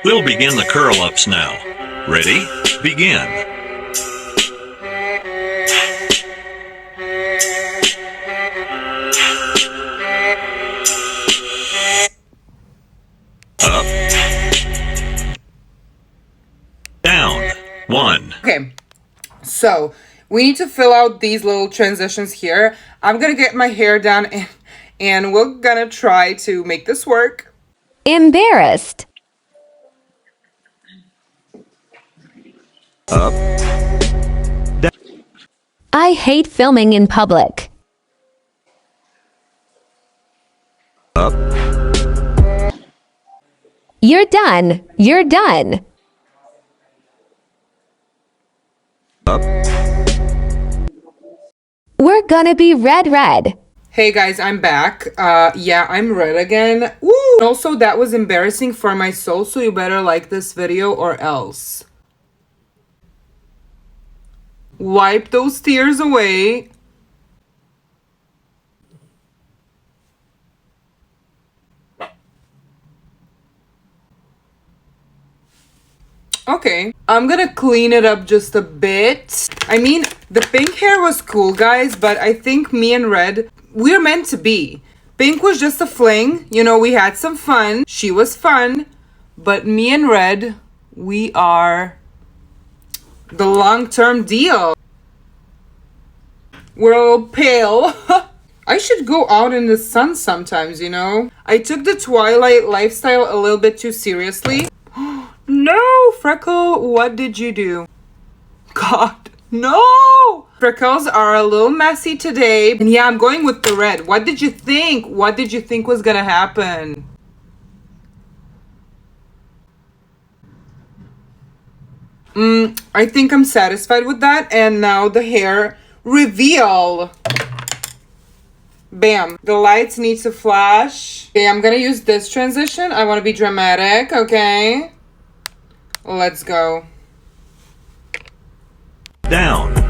We'll begin the curl-ups now. Ready? Begin. Up. Down. 1. Okay, so we need to fill out these little transitions here. I'm gonna get my hair done and we're gonna try to make this work. Embarrassed. Up. Down. I hate filming in public. Up. You're done. You're done. Up. We're gonna be red. Hey guys, I'm back. Yeah, I'm red again. Woo! Also, that was embarrassing for my soul, so you better like this video or else. Wipe those tears away. Okay, I'm gonna clean it up just a bit. I mean, the pink hair was cool, guys, but I think me and red, we're meant to be. Pink was just a fling. You know, we had some fun. She was fun. But me and red, we are the long-term deal. We're a little pale. I should go out in the sun sometimes, you know? I took the Twilight lifestyle a little bit too seriously. No, Freckle, what did you do? God, no! Freckles are a little messy today. And yeah, I'm going with the red. What did you think? What did you think was gonna happen? I think I'm satisfied with that. And now the hair reveal. Bam. The lights need to flash. Okay, I'm gonna use this transition. I want to be dramatic, okay? Let's go. Down.